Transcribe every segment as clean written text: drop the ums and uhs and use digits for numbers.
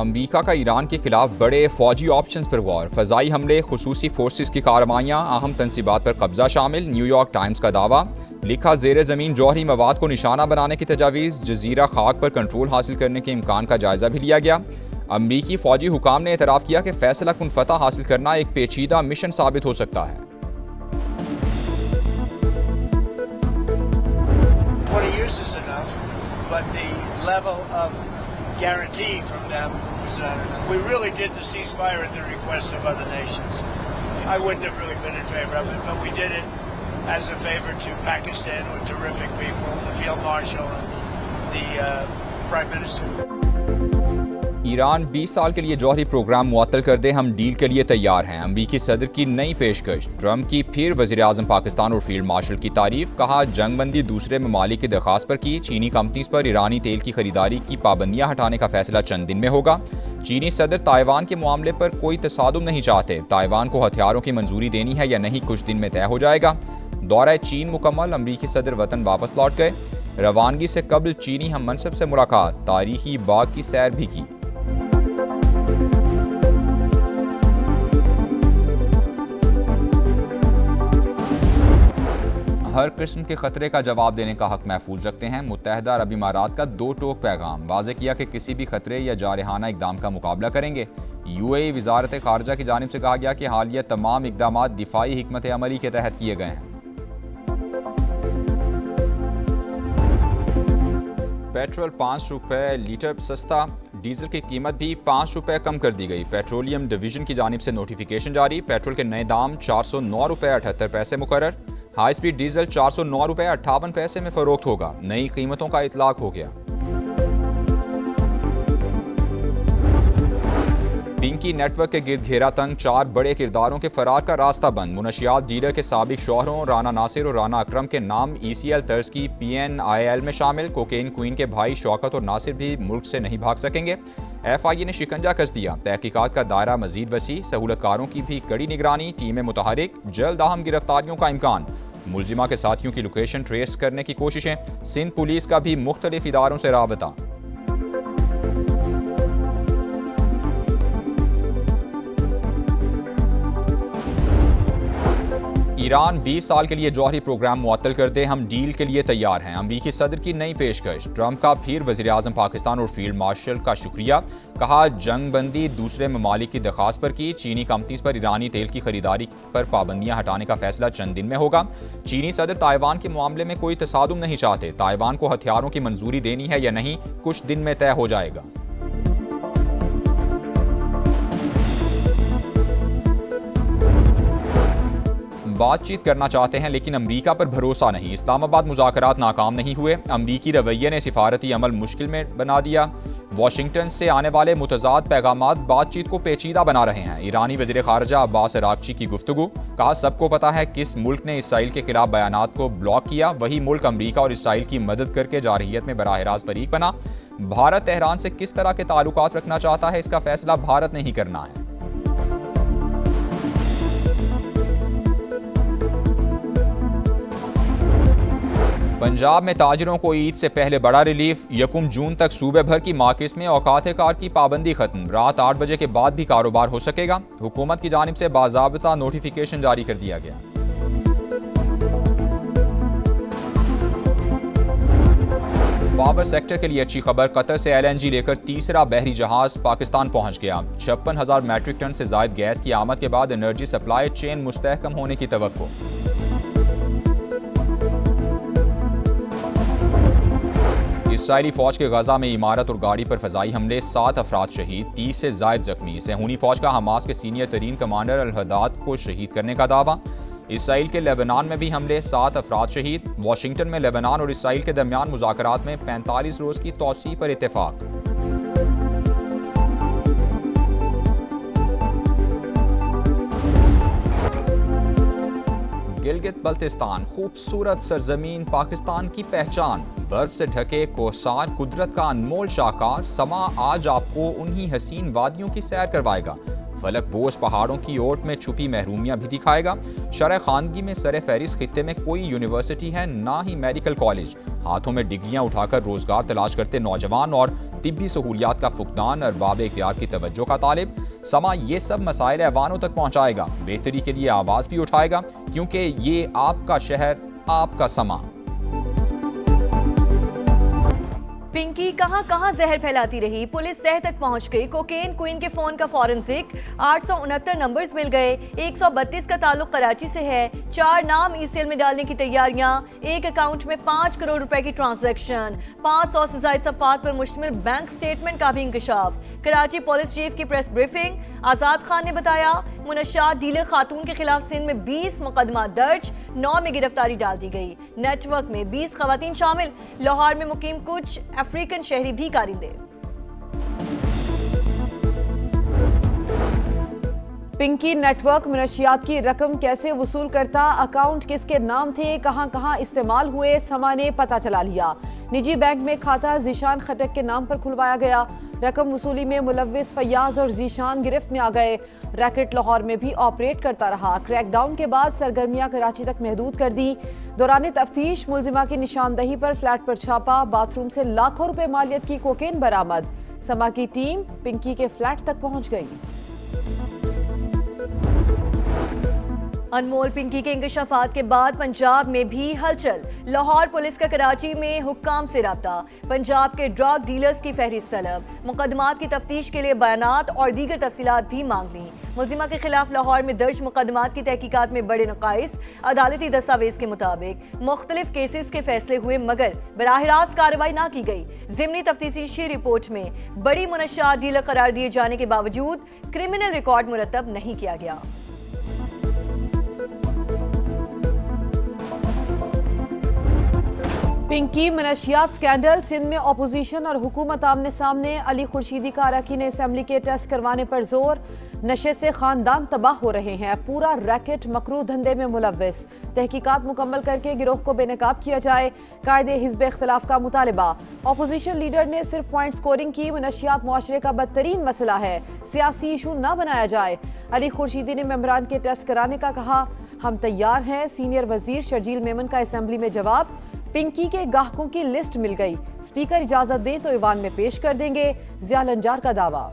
अमरीका का ईरान के खिलाफ बड़े फौजी ऑप्शंस पर गौर, फ़ज़ाई हमले, खुसूसी फोर्सेस की कार्रवाइयाँ, अहम तनसीबात पर कब्जा शामिल। न्यूयॉर्क टाइम्स का दावा, लिखा ज़ेर ज़मीन जौहरी मवाद को निशाना बनाने की तजावीज़, जजीरा खाक पर कंट्रोल हासिल करने के इम्कान का जायज़ा भी लिया गया। अमरीकी फौजी हुकाम ने एतराफ़ किया कि फैसला कुन फतह हासिल करना एक पेचीदा मिशन साबित हो सकता है। guarantee from them was we really did the ceasefire at the request of other nations. I wouldn't have really been in favor of it, but we did it as a favor to Pakistan with terrific people, the Field Marshal and the Prime Minister. Iran 20 साल के लिए जौहरी programme मुअत्तल कर दे, हम deal के लिए तैयार हैं। अमरीकी सदर की नई पेशकश, ट्रंप की फिर वज़ीर-ए-आज़म पाकिस्तान और फील्ड मार्शल की तारीफ। कहा जंगबंदी दूसरे ममालिक की दरख्वास्त पर की। चीनी कंपनीज पर ईरानी तेल की खरीदारी की पाबंदियां हटाने का फैसला चंद दिन में होगा। चीनी सदर ताइवान के मामले पर कोई तसादुम नहीं चाहते। ताइवान को हथियारों की मंजूरी देनी है या नहीं, कुछ दिन में तय हो जाएगा। दौरा चीन मुकम्मल, अमरीकी सदर वतन वापस लौट गए। रवानगी से कबल चीनी हम मनसब से मुलाकात, तारीखी बाग की सैर भी की। हर किस्म के खतरे का जवाब देने का हक महफूज रखते हैं। मुत्तहदा अरब इमारात का दो टोक पैगाम, वाज़े किया कि किसी भी खतरे या जारहाना इकदाम का मुकाबला करेंगे। यूएई वजारत खारजा की जानिब से कहा गया कि हालिया तमाम इकदाम दिफाई हिकमत अमली के तहत किए गए हैं। पेट्रोल 5 रुपये लीटर सस्ता, डीजल की कीमत भी 5 रुपये कम कर दी गई। पेट्रोलियम डिवीजन की जानिब से नोटिफिकेशन जारी। पेट्रोल के नए दाम 409 रुपये 78 पैसे मुकर्रर। हाई स्पीड डीजल 409 रुपये 58 पैसे में फरोख्त होगा। नई कीमतों का इतलाक हो गया। पिंकी नेटवर्क के गिर्द घेरा तंग, 4 बड़े किरदारों के फरार का रास्ता बंद। मुनशियात डीलर के साबिक शौहरों राना नासिर और राना अकरम के नाम ECL तर्ज की PNIL में शामिल। कोकेन क्वीन के भाई शौकत और नासिर भी मुल्क से नहीं भाग सकेंगे। FIA ने शिकंजा कस दिया। तहकीकात का दायरा मजीद वसी, सहूलतकारों की भी कड़ी निगरानी। टीमें मुतहरिक, जल्द अहम गिरफ्तारियों का इम्कान। मुलजिमा के साथियों की लोकेशन ट्रेस करने की कोशिशें। सिंध पुलिस का भी मुख्तलिफ इदारों से राबता। ईरान 20 साल के लिए जौहरी प्रोग्राम मुअत्तल कर दे, हम डील के लिए तैयार हैं। अमरीकी सदर की नई पेशकश, ट्रंप का फिर वज़ीर-ए-आज़म पाकिस्तान और फील्ड मार्शल का शुक्रिया। कहा जंगबंदी दूसरे ममालिक की दरख्वास्त पर की। चीनी कंपनीज पर ईरानी तेल की खरीदारी पर पाबंदियां हटाने का फैसला चंद दिन में होगा। चीनी सदर ताइवान के मामले में कोई तसादुम नहीं चाहते। ताइवान को हथियारों की मंजूरी देनी है या नहीं, कुछ दिन में तय हो जाएगा। बातचीत करना चाहते हैं लेकिन अमरीका पर भरोसा नहीं। इस्लामाबाद मुज़ाकरात नाकाम नहीं हुए। अमरीकी रवैये ने सिफारती अमल मुश्किल में बना दिया। वाशिंगटन से आने वाले मुतज़ाद पैगामात बातचीत को पेचीदा बना रहे हैं। ईरानी वज़ीर ख़ारजा अब्बास अराग़ची की गुफ्तगू। कहा सबको पता है किस मुल्क ने इसराइल के खिलाफ बयानात को ब्लॉक किया। वही मुल्क अमरीका और इसराइल की मदद करके जारहियत में बराह रास्त फरीक बना। भारत तेहरान से किस तरह के ताल्लुकात रखना चाहता है, इसका फैसला भारत ने ही करना है। पंजाब में ताजिरों को ईद से पहले बड़ा रिलीफ। 1 जून तक सूबे भर की मार्केट्स में औकात कार की पाबंदी खत्म। रात 8 बजे के बाद भी कारोबार हो सकेगा। हुकूमत की जानिब से बाज़ाब्ता नोटिफिकेशन जारी कर दिया गया। पावर सेक्टर के लिए अच्छी खबर, कतर से LNG लेकर तीसरा बहरी जहाज पाकिस्तान पहुंच गया। 56,000 मैट्रिक टन से जायद गैस की आमद के बाद एनर्जी सप्लाई चेन मुस्तहकम होने की तवक्को। इसराइली फौज के गजा में इमारत और गाड़ी पर फ़ज़ाई हमले, 7 अफराद शहीद, 30 से जायद जख्मी। सेहूनी फौज का हमास के सीनियर तरीन कमांडर अल-हदाद को शहीद करने का दावा। इसराइल के लेबनान में भी हमले, 7 अफराद शहीद। वाशिंगटन में लेबनान और इसराइल के दरमियान मुज़ाकरात में 45 रोज़ की तौसीह पर इत्तेफाक। गिलगित बल्तिस्तान, खूबसूरत सरजमीन, पाकिस्तान की पहचान। बर्फ से ढके कोसार, कुदरत का अनमोल शाहकार। समा आज आपको उन्हीं हसीन वादियों की सैर करवाएगा। फलक बोस पहाड़ों की ओट में छुपी महरूमियां भी दिखाएगा। शरह खानगी में सरे फहरिस्त खित्ते में कोई यूनिवर्सिटी है, ना ही मेडिकल कॉलेज। हाथों में डिग्रियां उठाकर रोजगार तलाश करते नौजवान और तिब्बी सहूलियात का फुकदान, अरबाब इख्तियार की तवज्जो का तालिब। समा ये सब मसाइल ऐवानों तक पहुँचाएगा, बेहतरी के लिए आवाज़ भी उठाएगा, क्योंकि ये आपका शहर, आपका समा। पिंकी कहां कहां जहर फैलाती रही, पुलिस तह तक पहुंच गई। कोकेन क्वीन के फोन का फॉरेंसिक 869 नंबर्स मिल गए। 132 का ताल्लुक कराची से है। 4 नाम ईसीएल में डालने की तैयारियां। एक अकाउंट में 5 करोड़ रुपए की ट्रांजैक्शन। 500 से ज्यादा सफ़ात पर मुश्तमिल बैंक स्टेटमेंट का भी इंकशाफ। कराची पुलिस चीफ की प्रेस ब्रीफिंग। आजाद खान ने बताया, मुनश्शात डीलर खातून के खिलाफ सिंध में 20 मुकदमा दर्ज, 9 में गिरफ्तारी डाल दी गई। नेटवर्क में 20 खवातीन शामिल। लाहौर में मुकीम कुछ अफ्रीकन शहरी भी कारिंदे। पिंकी नेटवर्क मनशियात की रकम कैसे वसूल करता, अकाउंट किसके नाम थे, कहां कहां इस्तेमाल हुए, समा ने पता चला लिया। निजी बैंक में खाता जीशान खटक के नाम पर खुलवाया गया। रकम वसूली में मुलव्विस फैयाज और जीशान गिरफ्त में आ गए। रैकेट लाहौर में भी ऑपरेट करता रहा। क्रैकडाउन के बाद सरगर्मियां कराची तक महदूद कर दी। दौरान तफ्तीश मुलजिमा की निशानदही पर फ्लैट पर छापा, बाथरूम से लाखों रुपए मालियत की कोकेन बरामद। समा की टीम पिंकी के फ्लैट तक पहुंच गई। अनमोल पिंकी के इंकशाफात के बाद पंजाब में भी हलचल। लाहौर पुलिस का कराची में हुक्काम से राब्ता। पंजाब के ड्रग डीलर्स की फहरिस्त तलब। मुकदमात की तफ्तीश के लिए बयानात और दीगर तफसीलात भी मांग ली। मुलजिमा के खिलाफ लाहौर में दर्ज मुकदमात की तहकीकात में बड़े नकाइस। अदालती दस्तावेज के मुताबिक मुख्तलिफ केसेस के फैसले हुए, मगर बराह रास्त कार्रवाई ना की गई। ज़िमनी तफ्तीशी रिपोर्ट में बड़ी मुनश्शात डीलर करार दिए जाने के बावजूद क्रिमिनल रिकॉर्ड मुरतब नहीं किया गया। पिंकी मनशियात स्कैंडल, सिंध में अपोजिशन और हुकूमत आमने सामने। अली खुर्शीदी का अरकान असेंबली के टेस्ट करवाने पर जोर। नशे से खानदान तबाह हो रहे हैं, पूरा रैकेट मकरू धंधे में मुलव्विस। तहकीकात मुकम्मल करके गिरोह को बेनकाब किया जाए, कायदे हिज़्ब इख्तिलाफ का मुतालबा। अपोजिशन लीडर ने सिर्फ पॉइंट स्कोरिंग की। मनशियात मुआशरे का बदतरीन मसला है, सियासी इशू न बनाया जाए। अली खुर्शीदी ने मेंबरान के टेस्ट कराने का कहा। हम तैयार हैं। सीनियर वजीर शर्जील मेमन का असेंबली में जवाब। पिंकी के गाहकों की लिस्ट मिल गई, स्पीकर इजाजत दें तो ईवान में पेश कर देंगे, ज़िया लंजार का दावा।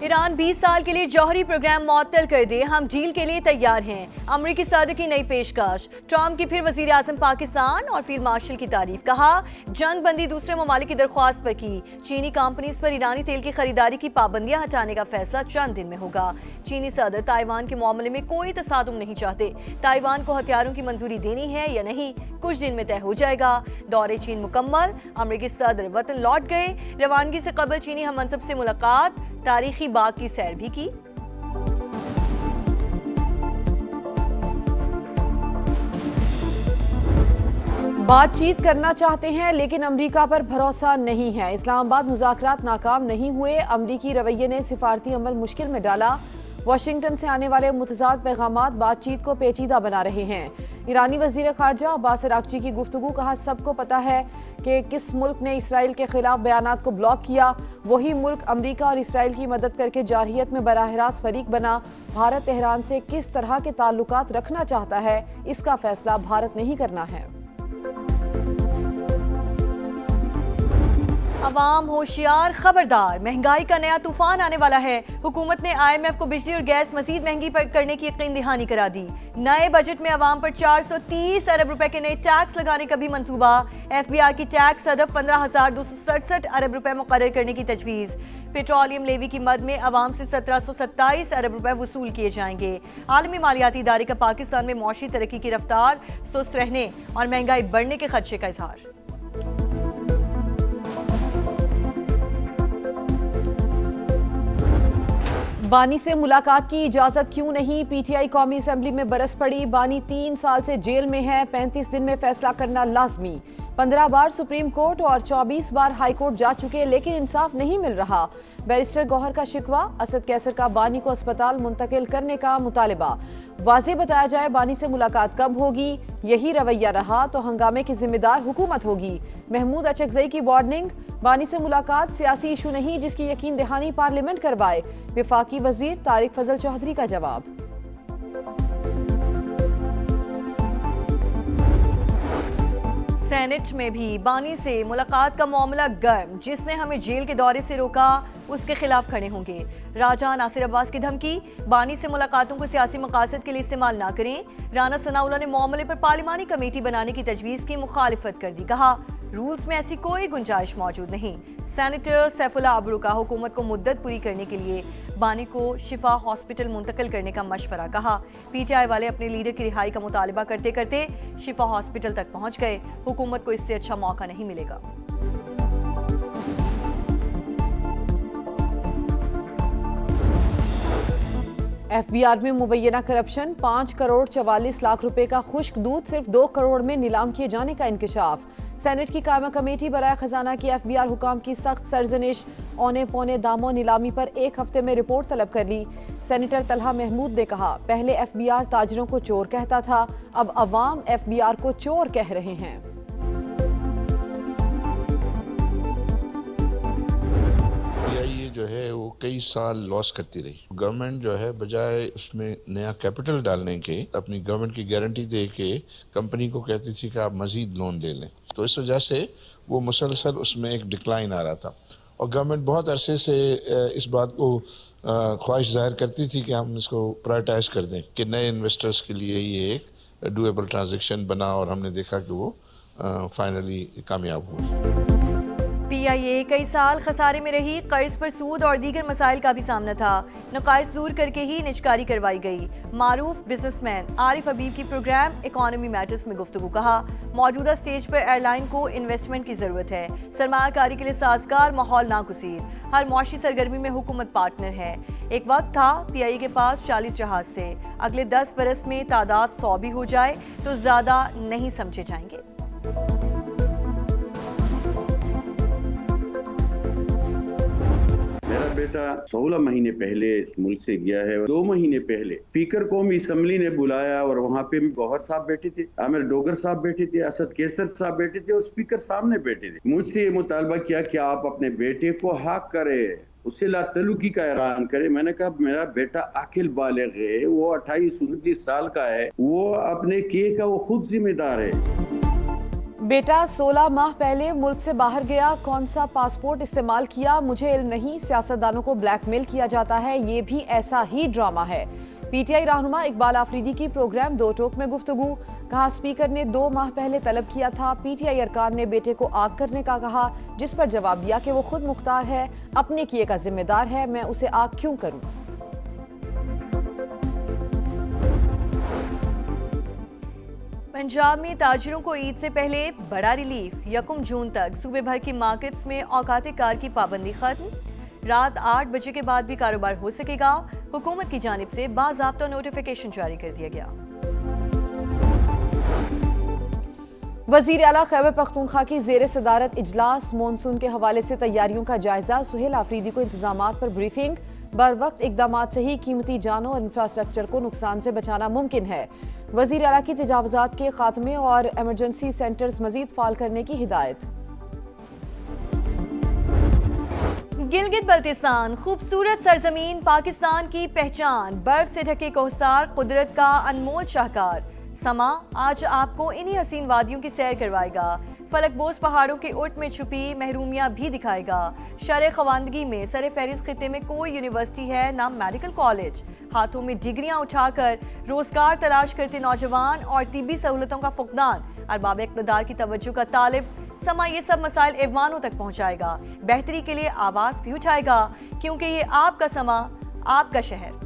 ईरान 20 साल के लिए जौहरी प्रोग्राम मुअत्तल कर दे, हम डील के लिए तैयार हैं। अमरीकी सदर की नई पेशकश। ट्रंप की फिर वजीर आजम पाकिस्तान और फील्ड मार्शल की तारीफ। कहा, जंग बंदी दूसरे ममालिक की दरख्वास्त पर की। चीनी कंपनीज पर ईरानी तेल की खरीदारी की पाबंदियां हटाने का फैसला चंद दिन में होगा। चीनी सदर ताइवान के मामले में कोई तसादुम नहीं चाहते। ताइवान को हथियारों की मंजूरी देनी है या नहीं, कुछ दिन में तय हो जाएगा। दौरे चीन मुकम्मल। अमरीकी सदर वतन लौट गए। रवानगी से कबल चीनी हममनसब से मुलाकात, तारीखी बाग की सैर भी की। बातचीत करना चाहते हैं लेकिन अमेरिका पर भरोसा नहीं है। इस्लामाबाद मुज़ाकरात नाकाम नहीं हुए। अमरीकी रवैये ने सिफारती अमल मुश्किल में डाला। वाशिंगटन से आने वाले मुतज़ाद पैगामात बातचीत को पेचीदा बना रहे हैं। ईरानी वज़ीर ख़ारजा अब्बास अराग़ची की गुफ्तगू। कहा, सबको पता है कि किस मुल्क ने इसराइल के खिलाफ बयानात को ब्लॉक किया। वही मुल्क अमरीका और इसराइल की मदद करके जारहियत में बराह रास्त फरीक बना। भारत तेहरान से किस तरह के ताल्लुकात रखना चाहता है, इसका फैसला भारत ने ही करना है। अवाम होशियार, खबरदार, महंगाई का नया तूफान आने वाला है। हुकूमत ने IMF को बिजली और गैस मजीद महंगी करने की यकीन दहानी करा दी। नए बजट में अवाम पर 430 अरब रुपए के नए टैक्स लगाने का भी मंसूबा। FBI की टैक्स हदफ 15,267 अरब रुपए मुकर्रर करने की तजवीज़। पेट्रोलियम लेवी की मद में अवाम से 1727 अरब रुपए वसूल किए जाएंगे। आलमी मालियाती इदारे का पाकिस्तान में मौशी तरक्की की रफ्तार सुस्त रहने और महंगाई बढ़ने के खदशे का इजहार। बानी से मुलाकात की इजाजत क्यों नहीं, PTI कौमी असेंबली में बरस पड़ी। बानी 3 साल से जेल में है, 35 दिन में फैसला करना लाजमी। 15 बार सुप्रीम कोर्ट और 24 बार हाई कोर्ट जा चुके, लेकिन इंसाफ नहीं मिल रहा। बैरिस्टर गौहर का शिकवा। असद कैसर का बानी को अस्पताल मुंतकिल करने का मुतालिबा। वाज़ेह बताया जाए बानी से मुलाकात कब होगी। यही रवैया रहा तो हंगामे की जिम्मेदार हुकूमत होगी। महमूद अचकजई की वार्निंग। बानी से मुलाकात सियासी इशू नहीं, जिसकी यकीन दहानी पार्लियामेंट करवाए। विफाकी वजीर तारिक फजल चौधरी का जवाब। सेनेट में भी बानी से मुलाकात का मामला गर्म। जिसने हमें जेल के दौरे से रोका उसके खिलाफ खड़े होंगे। राजा नासिर अब्बास की धमकी, बानी से मुलाकातों को सियासी मकासद के लिए इस्तेमाल ना करें। राना सनाउल्लाह ने मामले पर पार्लिमानी कमेटी बनाने की तजवीज़ की मुखालिफत कर दी। कहा रूल्स में ऐसी कोई गुंजाइश मौजूद नहीं। सेनेटर सैफुल्ला अबरू का हुकूमत को मुद्दत पूरी करने के लिए बानी को शिफा हॉस्पिटल मुंतकिल करने का मशवरा। कहा पीटीआई वाले अपने लीडर की रिहाई का मुतालबा करते करते शिफा हॉस्पिटल तक पहुंच गए। हुकूमत को इससे अच्छा मौका नहीं मिलेगा। एफबीआर में मुबैना करप्शन, 5 करोड़ 44 लाख रुपए का खुश्क दूध सिर्फ 2 करोड़ में नीलाम किए जाने का इंकशाफ। सेनेट की कायमा कमेटी बराए खजाना की एफबीआर हुकाम की सख्त सरजनिश, औने पौने दामों नीलामी पर 1 हफ्ते में रिपोर्ट तलब कर ली। सेनेटर तलहा महमूद ने कहा पहले एफबीआर ताजरों को चोर कहता था, अब अवाम एफबीआर को चोर कह रहे हैं। जो है वो कई साल लॉस करती रही। गवर्नमेंट जो है बजाय उसमें नया कैपिटल डालने के अपनी गवर्नमेंट की गारंटी दे के कंपनी को कहती थी कि आप मजीद लोन ले लें, तो इस वजह से वो मुसलसल उसमें एक डिक्लाइन आ रहा था। और गवर्नमेंट बहुत अरसे से इस बात को ख्वाहिश जाहिर करती थी कि हम इसको प्रायोरिटाइज कर दें कि नए इन्वेस्टर्स के लिए ये एक डूएबल ट्रांजेक्शन बना, और हमने देखा कि वो फाइनली कामयाब हुआ। पीआईए कई साल खसारे में रही। कर्ज पर सूद और दीगर मसाइल का भी सामना था। नकाइस दूर करके ही निजकारी करवाई गई। मारूफ बिजनेसमैन आरिफ हबीब की प्रोग्राम इकोनॉमी मैटर्स में गुफ्तगू। कहा मौजूदा स्टेज पर एयरलाइन को इन्वेस्टमेंट की जरूरत है। सरमायाकारी के लिए साजगार माहौल नागुज़ीर। हर मौशी सरगर्मी में हुकूमत पार्टनर है। एक वक्त था पीआईए के पास 40 जहाज थे। अगले 10 बरस में तादाद 100 भी हो जाए तो ज्यादा नहीं समझे जाएंगे। मेरा बेटा 16 महीने पहले इस मुल्क से गया है। 2 महीने पहले स्पीकर कौमी असम्बली ने बुलाया और वहाँ पे गौहर साहब बैठे थे, आमिर डोगर साहब बैठे थे, असद केसर साहब बैठे थे और स्पीकर सामने बैठे थे। मुझसे ये मुतालबा किया कि आप अपने बेटे को हक करें, उससे लातलुकी का ऐलान करे। मैंने कहा मेरा बेटा आकिल बालिग है, वो 28-29 साल का है, वो अपने के का वो खुद जिम्मेदार है। बेटा 16 माह पहले मुल्क से बाहर गया, कौन सा पासपोर्ट इस्तेमाल किया मुझे इल्म नहीं। सियासतदानों को ब्लैकमेल किया जाता है, ये भी ऐसा ही ड्रामा है। पीटीआई रहनुमा इकबाल आफरीदी की प्रोग्राम दो टोक में गुफ्तगू। कहा स्पीकर ने 2 माह पहले तलब किया था। पीटीआई अरकान ने बेटे को आग करने का कहा, जिस पर जवाब दिया कि वो खुद मुख्तार है, अपने किए का जिम्मेदार है, मैं उसे आग क्यों करूं। पंजाब में ताजिरों को ईद से पहले बड़ा रिलीफ। 1 जून तक सूबे भर की मार्केट्स में औकात कार की पाबंदी खत्म। रात 8 बजे के बाद भी कारोबार हो सकेगा। हुकूमत की जानिब से बाज़ाब्ता नोटिफिकेशन जारी कर दिया गया। वज़ीर आला खैबर पख्तूनख्वा की ज़ेर सदारत इजलास। मॉनसून के हवाले से तैयारियों का जायजा। सुहेल आफरीदी को इंतजामात पर ब्रीफिंग। बर वक्त इकदामात से ही कीमती जानों और इंफ्रास्ट्रक्चर को नुकसान से बचाना मुमकिन है। वज़ीर आला की तजावुज़ात के खात्मे और एमरजेंसी सेंटर्स मजीद फाल करने की हिदायत। गिलगित बल्तिस्तान खूबसूरत सरजमीन, पाकिस्तान की पहचान। बर्फ से ढके कोहसार, कुदरत का अनमोल शाहकार। समा आज आपको इन्हीं हसीन वादियों की सैर करवाएगा। फलकबोज पहाड़ों के उठ में छुपी महरूमियां भी दिखाएगा। शर खवानदगी में सर फहरिस्त खिते में कोई यूनिवर्सिटी है ना मेडिकल कॉलेज। हाथों में डिग्रियां उठाकर रोजगार तलाश करते नौजवान और तिब्बी सहूलतों का फुकदान। अरबाब इक़्तिदार की तवज्जो का तालिब। समा ये सब मसाइल ऐवानों तक पहुंचाएगा। बेहतरी के लिए आवाज भी उठाएगा, क्योंकि ये आपका समा, आपका शहर।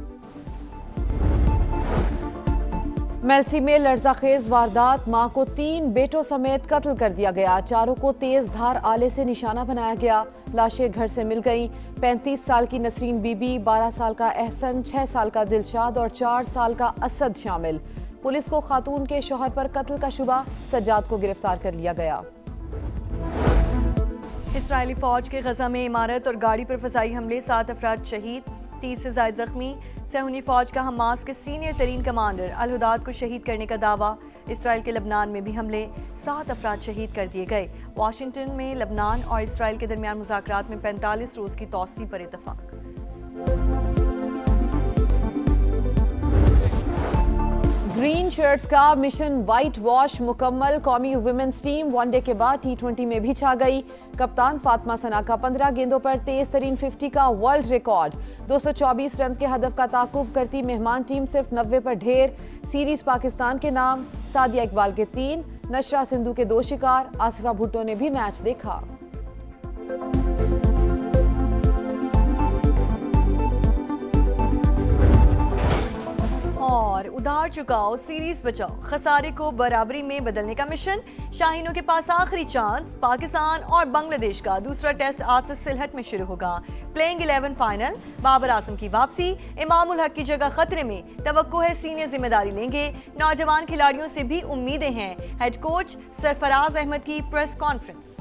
मेल्सी में लर्जाखेज वारदात। मां को 3 बेटों समेत कत्ल कर दिया गया। चारों को तेज धार आले से निशाना बनाया गया। लाशें घर से मिल गईं। 35 साल की नसरीन बीबी, 12 साल का एहसन, 6 साल का दिलशाद और 4 साल का असद शामिल। पुलिस को खातून के शौहर पर कत्ल का शुबा। सज्जाद को गिरफ्तार कर लिया गया। इस्राएली फौज के गजा में इमारत और गाड़ी पर फजाई हमले, 7 अफराद शहीद, 30 से ज्यादा जख्मी। सहूनी फौज का हमास के सीनियर तरीन कमांडर अल हुदाद को शहीद करने का दावा। इसराइल के लबनान में भी हमले, 7 अफराद शहीद कर दिए गए। वाशिंगटन में लबनान और इसराइल के दरमियान मुज़ाकरात में 45 रोज की तौसी पर इत्तफाक। ग्रीन ग्रीन शर्ट्स का मिशन व्हाइट वॉश मुकम्मल। कौमी वुमेन्स टीम वनडे के बाद T20 में भी छा गई। कप्तान फातिमा सना का 15 गेंदों पर तेज तरीन 50 का वर्ल्ड रिकॉर्ड। 224 रन के हदफ का ताकुब करती मेहमान टीम सिर्फ 90 पर ढेर। सीरीज पाकिस्तान के नाम। सादिया इकबाल के 3, नशरा सिंधु के 2 शिकार। आसिफा भुट्टो ने भी मैच देखा। और उधार चुकाओ सीरीज बचाओ, खसारे को बराबरी में बदलने का मिशन। शाहीनों के पास आखिरी चांस। पाकिस्तान और बांग्लादेश का दूसरा टेस्ट आज से सिलहट में शुरू होगा। Playing 11 final. बाबर आजम की वापसी। इमामुल हक की जगह खतरे में। तवक्को है सीनियर जिम्मेदारी लेंगे। नौजवान खिलाड़ियों से भी उम्मीदें हैं। हेड कोच सरफराज अहमद की प्रेस कॉन्फ्रेंस।